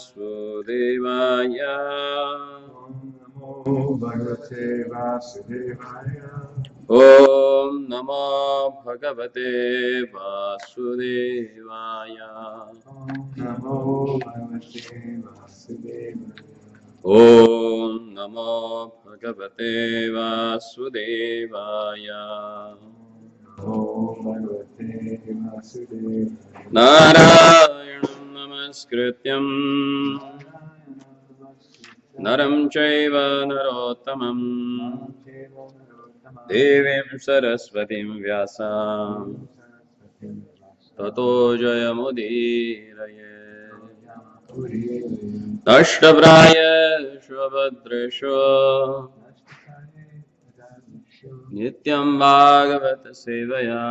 Vasudevaya. Namo Bhagavate Vasudevaya. Om Namo Bhagavate Vasudevaya. Namo Bhagavate Vasudevaya. Om Namo Bhagavate Vasudevaya. Namo Bhagavate Vasudevaya. Narayanam Namaskrityam Naram Chaiva Narottamam Devim Saraswatim Vyasam Tato Jayamudiraye Ashtabraya Shvabhadresho Nityam Bhagavata Sevaya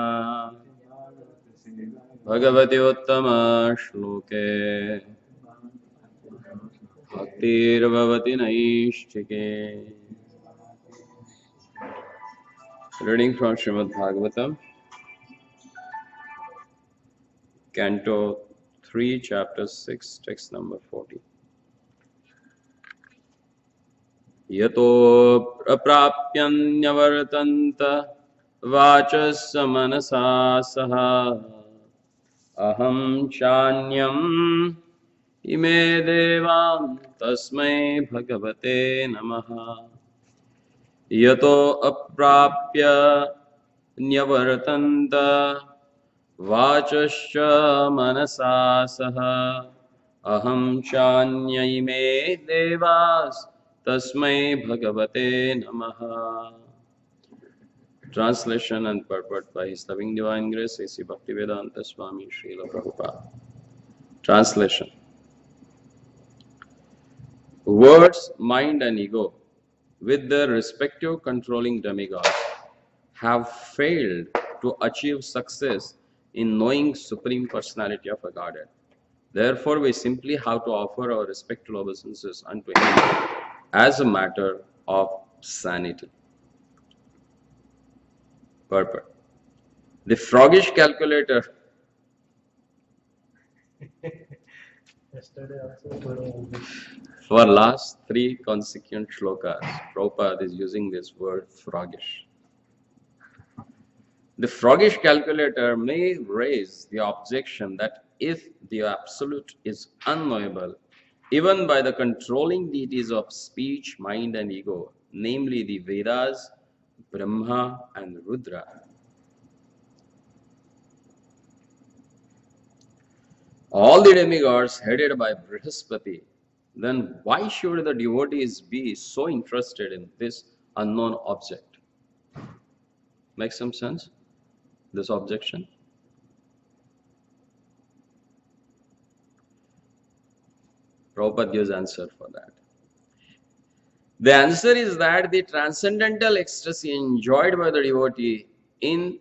Bhagavati Uttama Shloke Bhaktir Bhavati Naishchike. Reading from Srimad Bhagavatam, Canto 3, Chapter 6, text number 40. Yato apraprapyanyavartanta vachasa manasa saha aham chanyam ime devam tasmai bhagavate namaha. Yato aprapya nyavartanta vachascha manasa saha aham chanyayime devas tasmai bhagavate namaha. Translation and purport by His Loving Divine Grace A.C. Bhaktivedanta Swami Srila Prabhupada. Translation. Words, mind and ego, with their respective controlling demigods, have failed to achieve success in knowing Supreme Personality of Godhead. Therefore, we simply have to offer our respectful obeisances unto Him as a matter of sanity. Purport. The froggish calculator for last 3 consecutive shlokas, Prabhupada is using this word froggish. The froggish calculator may raise the objection that if the absolute is unknowable, even by the controlling deities of speech, mind and ego, namely the Vedas, Brahmä and Rudra, all the demigods headed by Båhaspati, then why should the devotees be so interested in this unknown object? Make some sense, this objection? Prabhupada gives answer for that. The answer is that the transcendental ecstasy enjoyed by the devotee in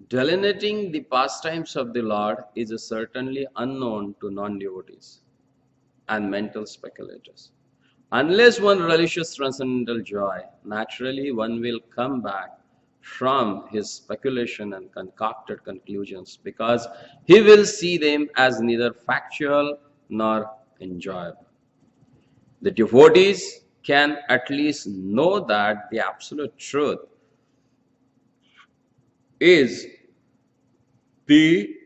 delineating the pastimes of the Lord is certainly unknown to non-devotees and mental speculators. Unless one relishes transcendental joy, naturally one will come back from his speculation and concocted conclusions because he will see them as neither factual nor enjoyable. The devotees can at least know that the absolute truth is the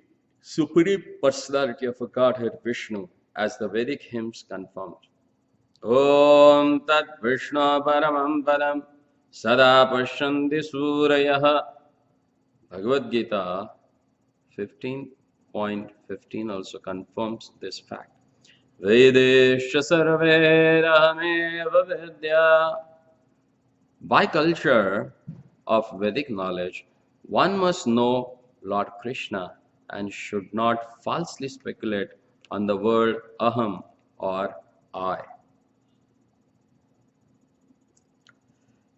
Supreme Personality of Godhead Vishnu, as the Vedic hymns confirmed. Om Tat Vishnu Paramam Padam Sada Pashyanti Surayah. Bhagavad Gita 15.15 also confirms this fact. Vedesha sarverahameva vidya. By culture of Vedic knowledge, one must know Lord Krishna and should not falsely speculate on the word aham or I.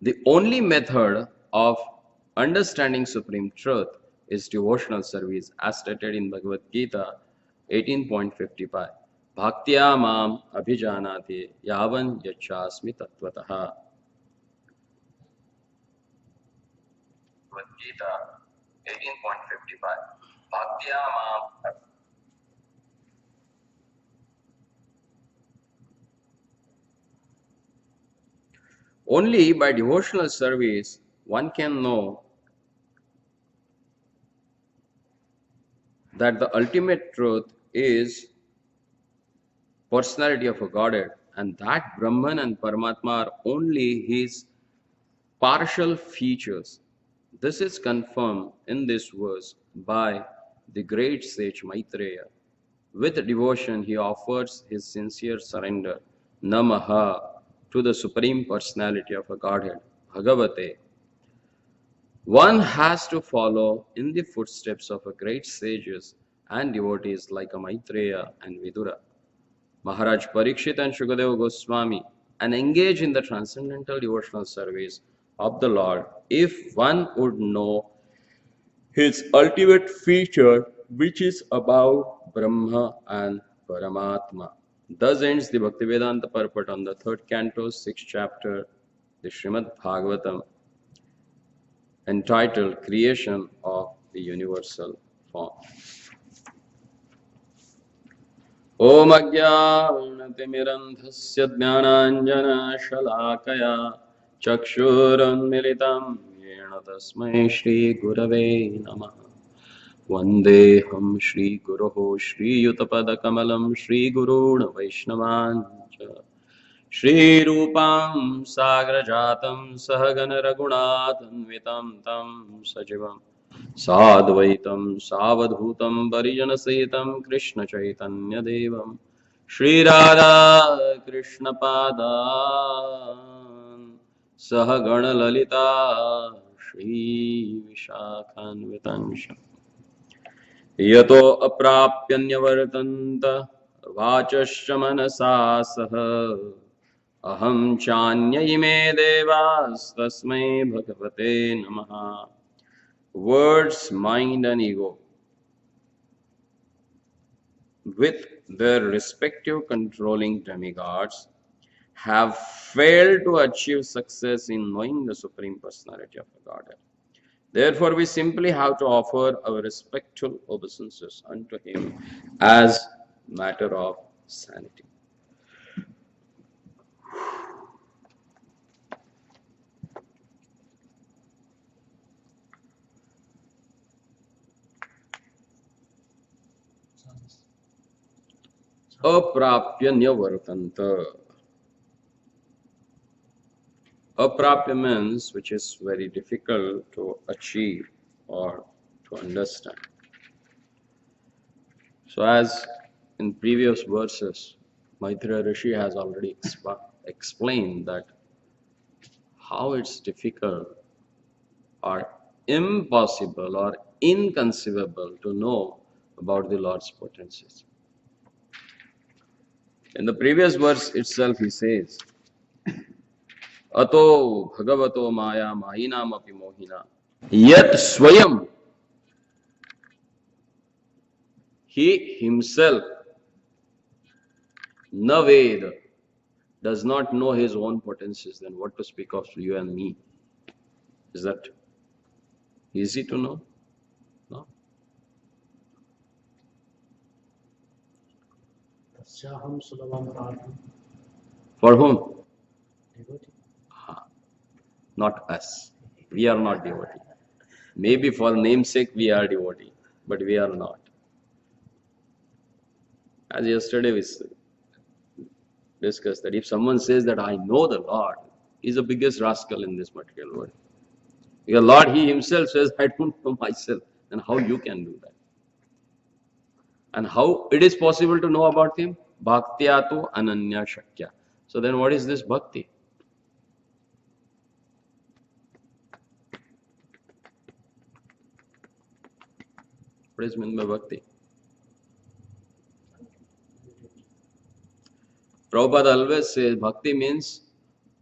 The only method of understanding supreme truth is devotional service, as stated in Bhagavad Gita 18.55. Bhaktya mam abhijanati yavan yachasmi tattvataha. Bhagavad Gita 18.55. Bhaktya mam Only by devotional service one can know that the ultimate truth is personality of a Godhead, and that Brahman and Paramatma are only his partial features. This is confirmed in this verse by the great sage Maitreya. With devotion, he offers his sincere surrender, Namaha, to the Supreme Personality of a Godhead, Bhagavate. One has to follow in the footsteps of a great sages and devotees like a Maitreya and Vidura, Maharaj Parikshit and Shukadeva Goswami, and engage in the transcendental devotional service of the Lord if one would know his ultimate feature, which is about Brahma and Paramatma. Thus ends the Bhaktivedanta Purport on the third canto, sixth chapter, the Srimad Bhagavatam, entitled Creation of the Universal Form. Om Ajnanatimidandhasya Jnananjana-shalakaya Chakshurunmilitam Yena Tasmai Shri Gurave Namaha Vandeham Shri Guruho Shri Yutapadakamalam Shri Guruna Vaishnavancha Shri Rupam Sagrajatam Sahagana Raghunatanvitam Tam Sajivam Sadvaitam Savadhutam Varijana Sahitam Krishna Chaitanya Devam Shri Radha Krishna Padan Sahagana Lalita Shri Vishakhanvitansham Yato Aprapyanyavartanta Vachasya Manasa Saha Aham Chanya Ime Devas Tasmai Bhagavate Namaha. Words, mind and ego, with their respective controlling demigods, have failed to achieve success in knowing the Supreme Personality of the Godhead. Therefore, we simply have to offer our respectful obeisances unto him as matter of sanity. Aprapya nyavartanta. Aprapya means which is very difficult to achieve or to understand. So as in previous verses, Maitreya Rishi has already explained that how it's difficult or impossible or inconceivable to know about the Lord's potencies. In the previous verse itself he says, Ato bhagavato maya mahinam api mohina yat swayam. He himself, na Veda, does not know his own potencies, then what to speak of you and me? Is that easy to know? No. For whom? Not us. We are not devotee. Maybe for namesake we are devotee, but we are not. As yesterday we discussed that if someone says that I know the Lord, he's the biggest rascal in this material world. Because Lord, he himself says, I don't know myself. Then how you can do that? And how it is possible to know about him? Bhaktyatu ananya shakya. So then what is this bhakti? What is meant by bhakti? Prabhupada always says bhakti means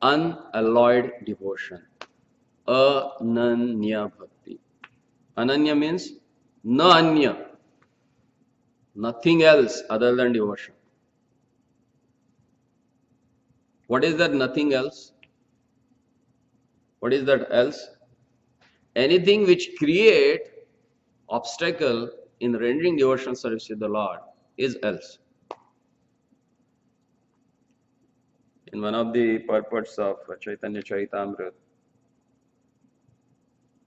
unalloyed devotion. Ananya bhakti. Ananya means na anya. Nothing else other than devotion. What is that nothing else? What is that else? Anything which create obstacle in rendering devotional service to the Lord is else. In one of the purports of Chaitanya Charitamrita,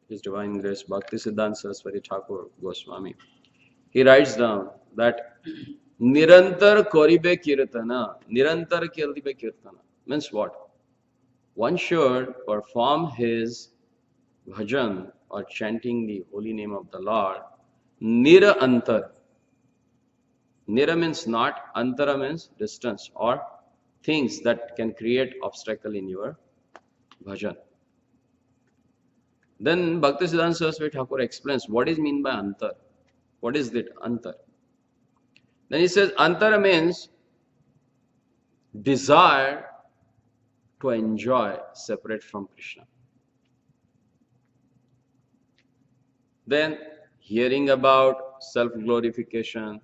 His Divine Grace Bhakti Siddhanta Saraswati Thakur Goswami, he writes down that Nirantar Koribe Kirtana, Nirantar Koribe Kirtana means what? One should perform his bhajan or chanting the holy name of the Lord Nira Antar. Nira means not, Antara means distance or things that can create obstacle in your bhajan. Then Bhaktisiddhanta Saraswati Thakur explains what is mean by Antar. What is that Antar? Then he says Antara means desire to enjoy separate from Krishna. Then hearing about self-glorification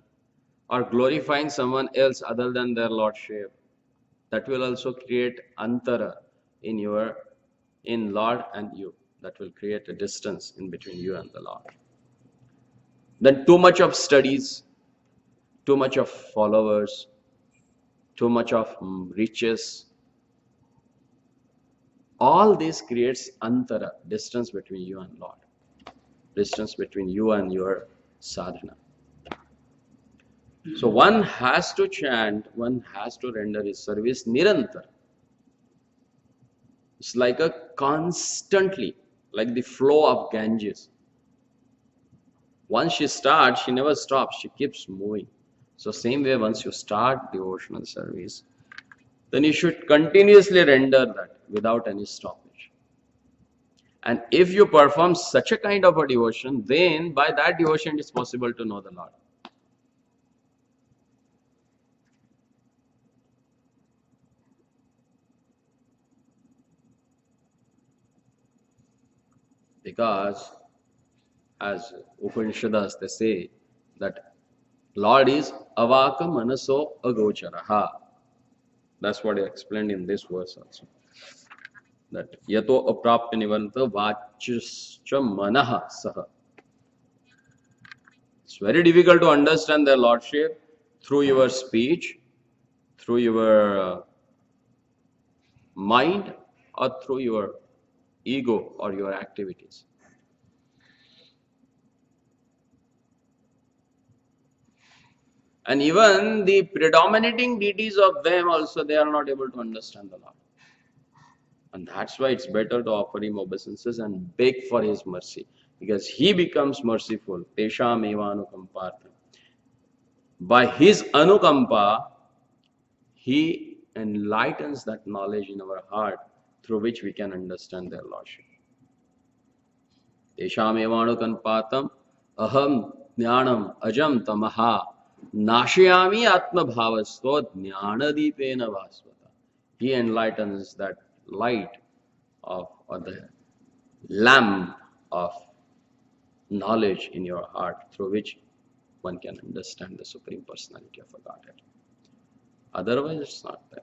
or glorifying someone else other than their lordship, that will also create antara in Lord and you. That will create a distance in between you and the Lord. Then too much of studies, too much of followers, too much of riches, all this creates antara, distance between you and Lord, distance between you and your sadhana. So one has to chant, one has to render his service nirantar. It's like a constantly, like the flow of Ganges. Once she starts, she never stops, she keeps moving. So same way, once you start devotional service, then you should continuously render that without any stoppage. And if you perform such a kind of a devotion, then by that devotion it is possible to know the Lord. Because as Upanishads they say that Lord is avaka manaso agocharaha. That's what he explained in this verse also. That yato aprapya nivanta vachascha manaha saha. It's very difficult to understand their lordship through your speech, through your mind, or through your ego or your activities. And even the predominating deities of them also, they are not able to understand the Lord. And that's why it's better to offer him obeisances and beg for his mercy. Because he becomes merciful. Tesham eva anukampartham. By his anukampa, he enlightens that knowledge in our heart through which we can understand their lordship. Tesham eva anukampartham aham jnanam ajam tamaha nashayami atma bhavasto jnanadipena vasvata. He enlightens that light of, or the lamp of knowledge in your heart through which one can understand the Supreme Personality of Godhead. Otherwise, it's not there.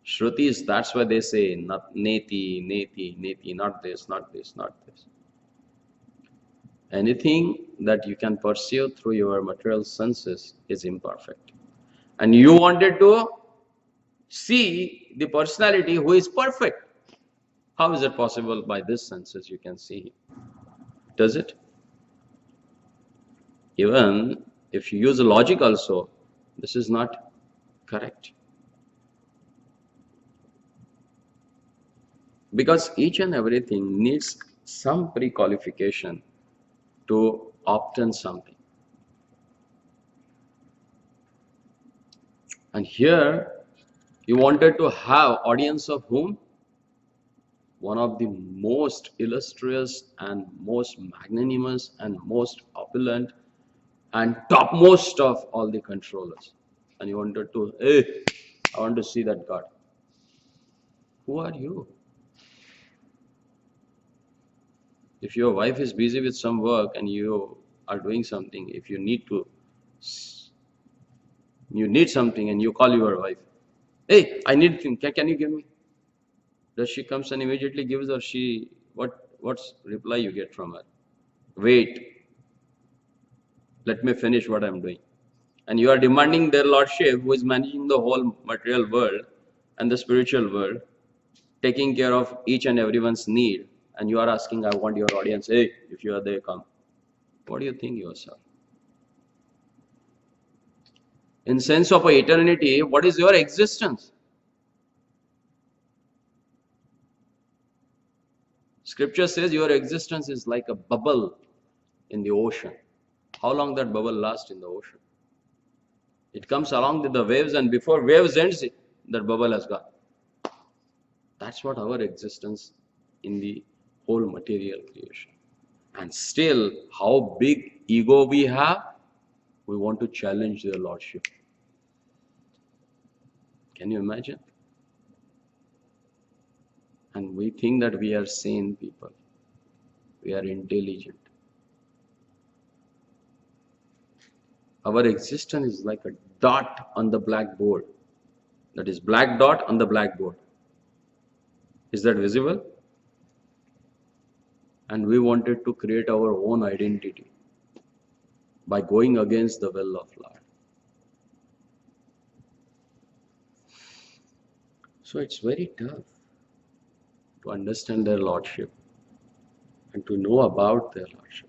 Shrutis, that's why they say, not neti, neti, neti, not this, not this, not this. Anything that you can pursue through your material senses is imperfect. And you wanted to see the personality who is perfect. How is it possible? By this senses you can see him. Does it? Even if you use logic also, this is not correct. Because each and everything needs some pre-qualification to obtain something. And here, you wanted to have audience of whom? One of the most illustrious and most magnanimous and most opulent and topmost of all the controllers. And you wanted to, hey, I want to see that God. Who are you? If your wife is busy with some work and you are doing something, if you need something and you call your wife, hey, I need thing, can you give me? Does she comes and immediately gives, or what's reply you get from her? Wait, let me finish what I'm doing. and you are demanding their lordship, who is managing the whole material world and the spiritual world, taking care of each and everyone's need, and you are asking, I want your audience, hey, if you are there, come. What do you think yourself? In sense of eternity, what is your existence? Scripture says your existence is like a bubble in the ocean. How long that bubble lasts in the ocean? It comes along with the waves, and before waves ends, that bubble has gone. That's what our existence in the whole material creation. And still, how big ego we have, we want to challenge their lordship. Can you imagine? And we think that we are sane people. We are intelligent. Our existence is like a dot on the blackboard. That is black dot on the blackboard. Is that visible? And we wanted to create our own identity by going against the will of Lord. So it's very tough to understand their lordship and to know about their lordship.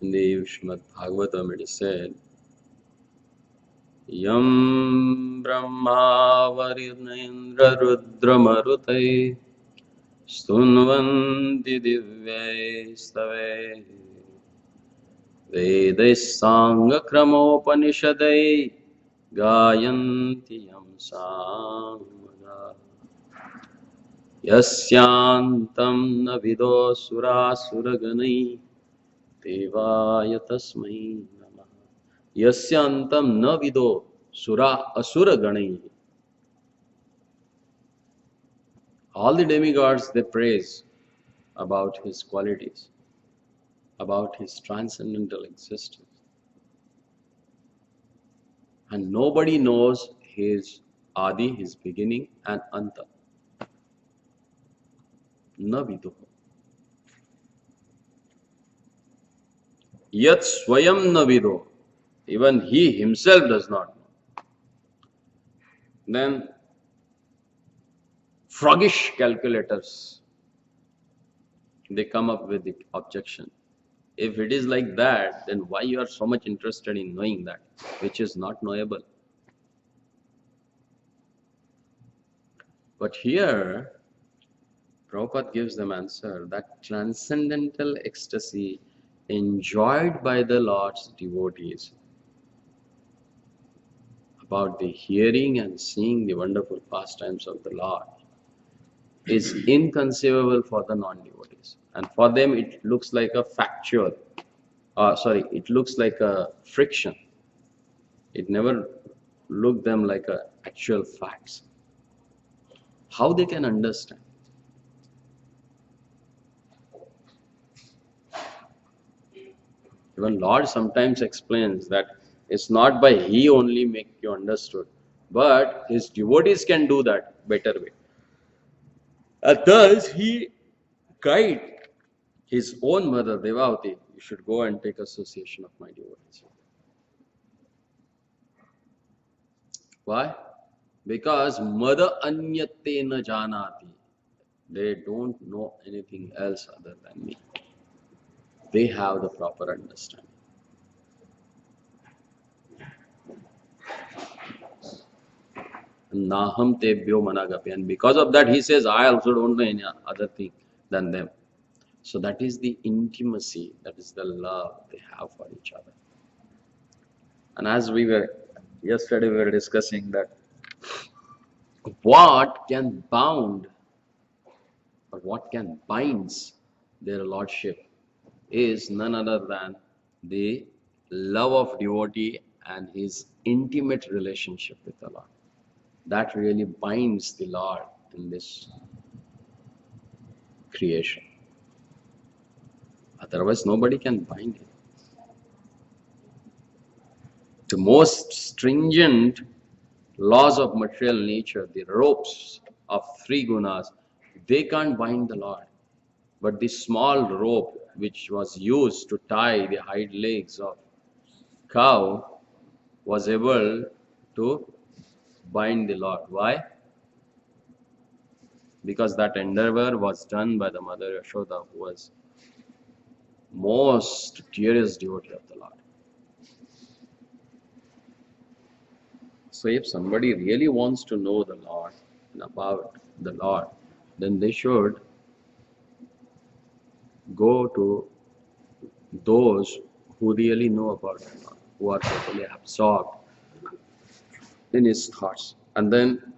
In the Srimad Bhagavatam it is said, Yam Brahma Varinendra Rudra Marutai Stunvanti Divyai Stave Vedai Sangha Kramopanishadai Gayanti Yam Samada Yasyantam na vido sura suraganai Devaya tasmai namah. Yasyantam na vido sura asura ganai. All the demigods, they praise about his qualities, about his transcendental existence. And nobody knows his adi, his beginning, and anta. Na vido. Yat swayam na vido. Even he himself does not know. Then froggish calculators, they come up with the objection. If it is like that, then why you are so much interested in knowing that, which is not knowable? But here, Prabhupada gives them answer that transcendental ecstasy enjoyed by the Lord's devotees about the hearing and seeing the wonderful pastimes of the Lord is inconceivable for the non-devotees. And for them it looks like a factual, it looks like a friction. It never looked them like a actual facts. How they can understand? Even Lord sometimes explains that it's not by He only make you understood, but His devotees can do that better way. And thus He guide His own mother Devavati, you should go and take association of my devotees. Why? Because mother anyate na janati. They don't know anything else other than me. They have the proper understanding. Naham tebhyo managapi. And because of that, he says, I also don't know any other thing than them. So that is the intimacy, that is the love they have for each other. And as yesterday we were discussing that what can bound or what can binds their lordship is none other than the love of devotee and his intimate relationship with the Lord. That really binds the Lord in this creation. Otherwise, nobody can bind him. The most stringent laws of material nature, the ropes of three gunas, they can't bind the Lord. But the small rope, which was used to tie the hind legs of cow was able to bind the Lord. Why? Because that endeavor was done by the mother Yashoda, who was most dearest devotee of the Lord. So if somebody really wants to know the Lord and about the Lord, then they should go to those who really know about the Lord, who are totally absorbed in his thoughts. And then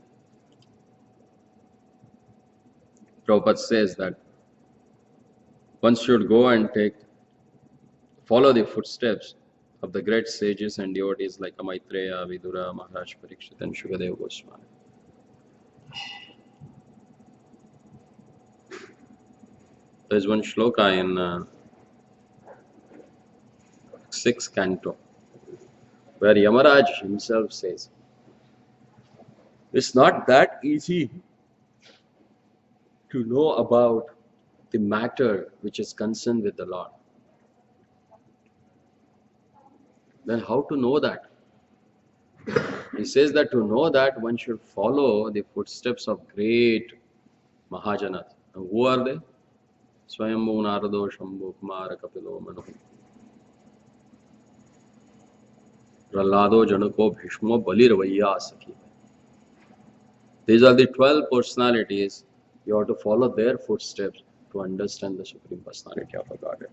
Prabhupada says that one should go and follow the footsteps of the great sages and devotees like Maitreya, Vidura, Maharaj Parikshit, and Shukadeva Goswami. There is one shloka in 6th canto where Yamaraj himself says, it's not that easy to know about the matter which is concerned with the Lord. Then how to know that? He says that to know that one should follow the footsteps of great Mahajanas. And who are they? Swayambhu Narado Shambhu Kumara Kapilo Manu Prahlado Janako Bhishmo Balirvaya Sakhi. These are the 12 personalities. You have to follow their footsteps to understand the Supreme Personality of Godhead.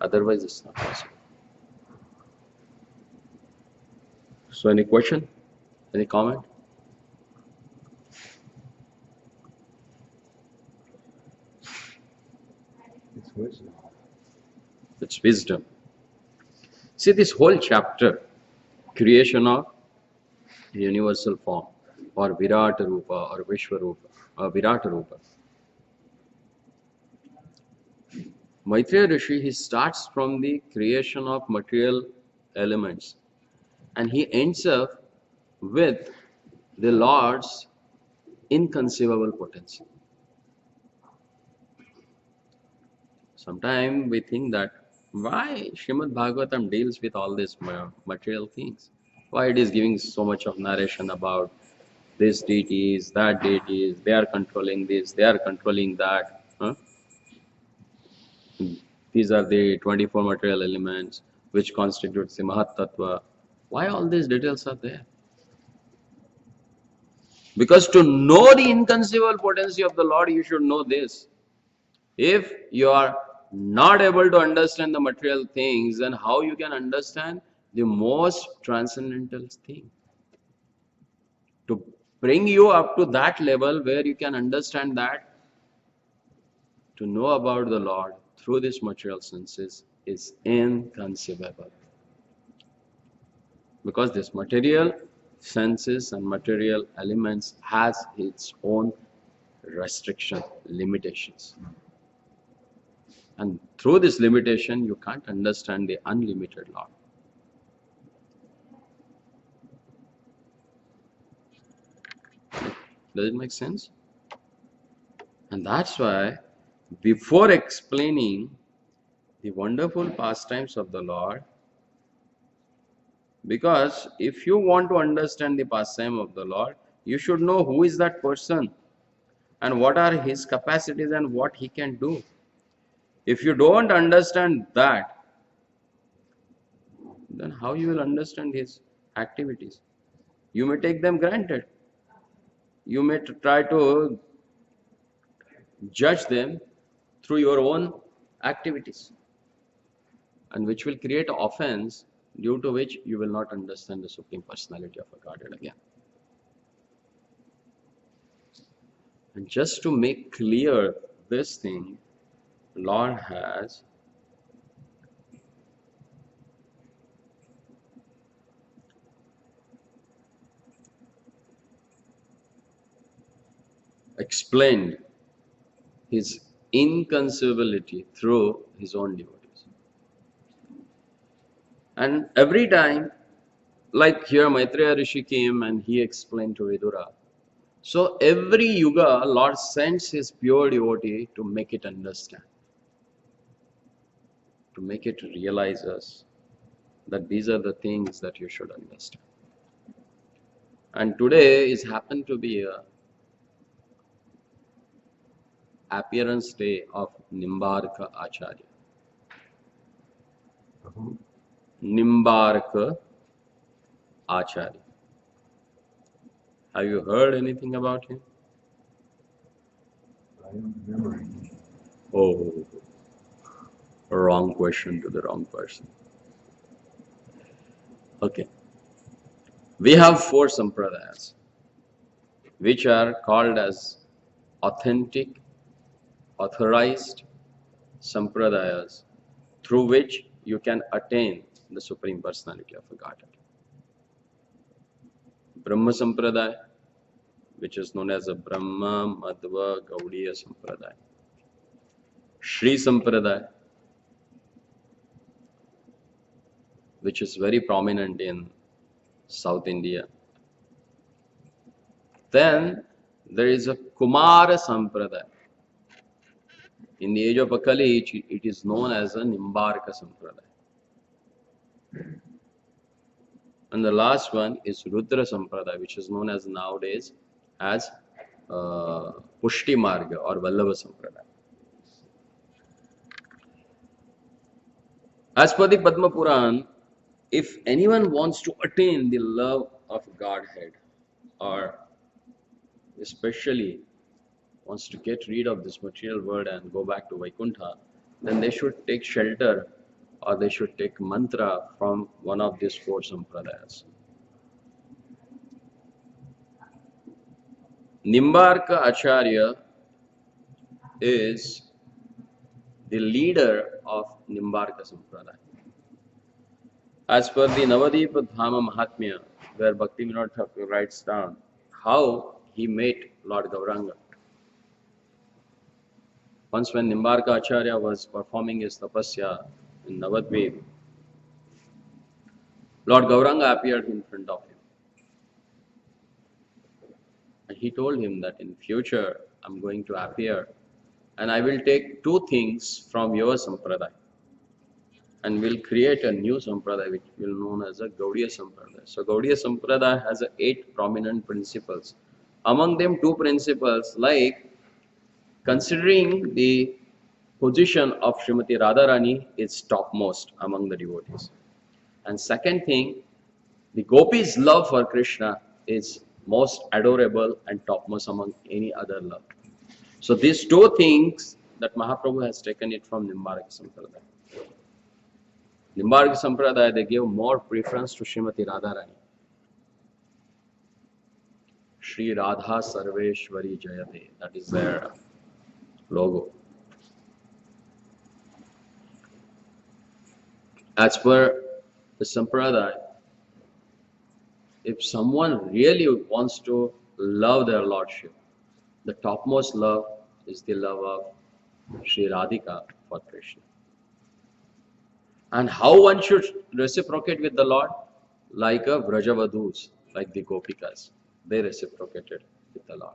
Otherwise, it's not possible. So, any question? Any comment? It's wisdom. It's wisdom. See, this whole chapter, creation of universal form, or Virata Rupa, or Vishwarupa, or Virata Rupa. Maitreya Rishi, he starts from the creation of material elements and he ends up with the Lord's inconceivable potential. Sometimes we think that why Srimad Bhagavatam deals with all these material things? Why it is giving so much of narration about these deities, that deities, they are controlling this, they are controlling that. Huh? These are the 24 material elements which constitutes the Mahat Tattva. Why all these details are there? Because to know the inconceivable potency of the Lord, you should know this. If you are not able to understand the material things, then how you can understand the most transcendental thing? To bring you up to that level where you can understand that, to know about the Lord through these material senses is inconceivable. Because this material senses and material elements has its own restriction, limitations. And through this limitation, you can't understand the unlimited Lord. Does it make sense? And that's why, before explaining the wonderful pastimes of the Lord, because if you want to understand the pastime of the Lord, you should know who is that person and what are his capacities and what he can do. If you don't understand that, then how you will understand his activities? You may take them granted. You may try to judge them through your own activities, and which will create offense, due to which you will not understand the Supreme Personality of Godhead again. And just to make clear this thing, Lord has explained his inconceivability through his own devotees. And every time, like here Maitreya Rishi came and he explained to Vidura. So every yuga, Lord sends his pure devotee to make it understand. to make it realize us that these are the things that you should understand. And today is happened to be a appearance day of Nimbarka Acharya. Who? Nimbarka Acharya. Have you heard anything about him? I am remembering. Oh, wrong question to the wrong person. Okay. We have four sampradayas, which are called as authentic, authorized sampradayas, through which you can attain the Supreme Personality of Godhead. Brahma Sampradaya, which is known as a Brahma, Madhva, Gaudiya Sampradaya. Shri Sampradaya, which is very prominent in South India. Then there is a Kumara Sampradaya. In the age of Akali, it is known as a Nimbarka Sampradaya. And the last one is Rudra Sampradaya, which is known as nowadays as Pushti Marga or Vallabha Sampradaya. As per the Padma Puran, if anyone wants to attain the love of Godhead, or especially wants to get rid of this material world and go back to Vaikuntha, then they should take shelter or they should take mantra from one of these four sampradayas. Nimbarka Acharya is the leader of Nimbarka Sampradaya. As per the Navadvipa Dhama Mahatmya, where Bhakti Vinod Thakur writes down how he met Lord Gauranga. Once when Nimbarka Acharya was performing his tapasya in Navadvip, Lord Gauranga appeared in front of him. And he told him that in future I'm going to appear and I will take two things from your sampradaya and will create a new sampradaya which will be known as a Gaudiya Sampradaya. So Gaudiya Sampradaya has 8 prominent principles. Among them 2 principles like considering the position of Srimati Radharani is topmost among the devotees. And second thing, the gopis' love for Krishna is most adorable and topmost among any other love. So these 2 things that Mahaprabhu has taken it from Nimbarka Sampradaya. Nimbarka Sampradaya, they give more preference to Srimati Radharani. Shri Radha Sarveshwari Jayate, that is their logo. As per the Sampradaya, if someone really wants to love their Lordship, the topmost love is the love of Shri Radhika for Krishna. And how one should reciprocate with the Lord? Like a Vrajavadus, like the Gopikas. They reciprocated with the Lord.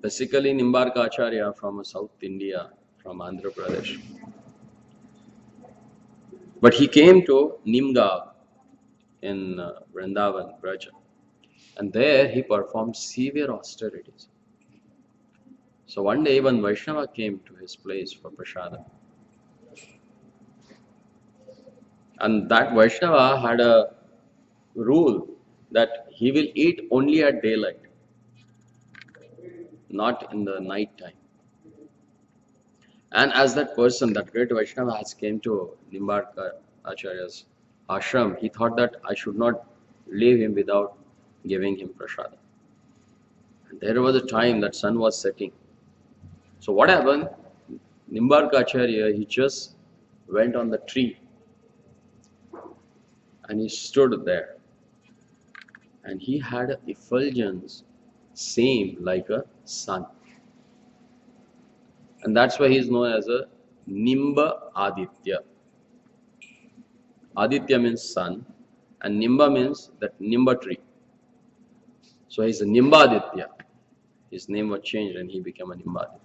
Basically, Nimbarka Acharya from South India, from Andhra Pradesh. But he came to Nimgaon in Vrindavan, Braja. And there he performed severe austerities. So one day one Vaishnava came to his place for prasada. And that Vaishnava had a rule that he will eat only at daylight, not in the night time. And as that person, that great Vaishnava has came to Nimbarka Acharya's ashram, he thought that I should not leave him without giving him prasada. And there was a time that sun was setting. So what happened? Nimbarka Acharya, he just went on the tree and he stood there. And he had an effulgence same like a sun. And that's why he is known as a Nimba Aditya. Aditya means sun and Nimba means that Nimba tree. So he's a Nimba Aditya. His name was changed and he became a Nimba Aditya.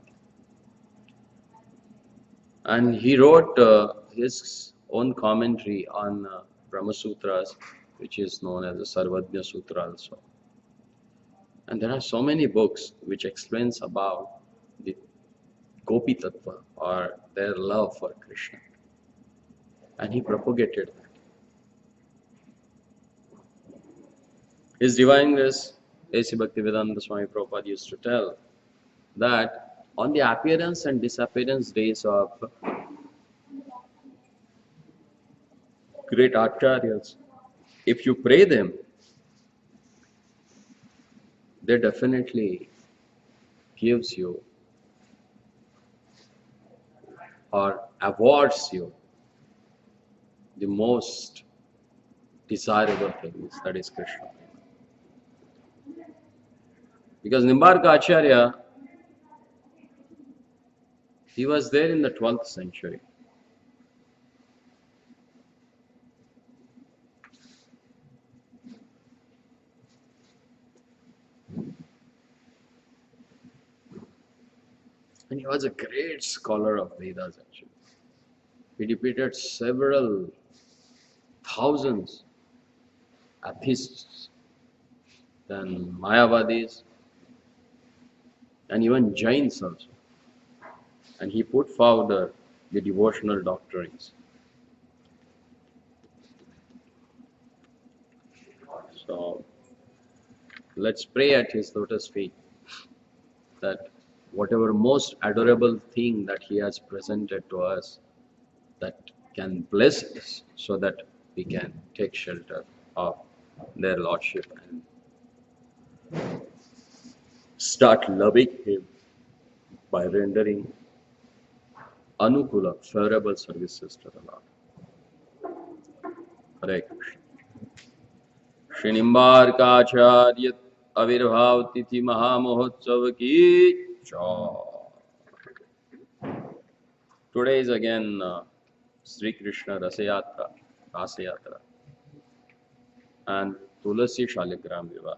And he wrote his own commentary on Brahma Sutras, which is known as the Sarvajna Sutra also. And there are so many books which explains about the Gopi Tattva or their love for Krishna. And he propagated that. His Divine Grace, A.C. Bhaktivedanta Swami Prabhupada used to tell that on the appearance and disappearance days of great acharyas, if you pray them, they definitely gives you or awards you the most desirable things, that is Krishna. Because Nimbarka Acharya, he was there in the 12th century. And he was a great scholar of Vedas actually. He defeated several thousands atheists, then Mayavadis, and even Jains also. And he put forward the devotional doctrines. So let's pray at his lotus feet that whatever most adorable thing that he has presented to us, that can bless us so that we can take shelter of their lordship and start loving him by rendering anukula, favorable services to the Lord. Hare Krishna. Shri Nimbarkacharya आविर्भाव तिथि महामहोत्सव की जय. Today is again Sri Krishna Rasayatra, Rasayatra, and Tulasi Shaligram Vivaha.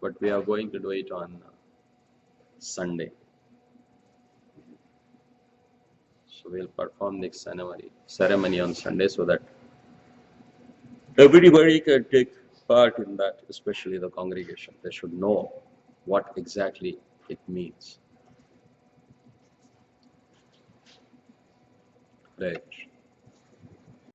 But we are going to do it on Sunday. So we'll perform the ceremony on Sunday so that everybody can take part in that, especially the congregation. They should know what exactly it means. Right.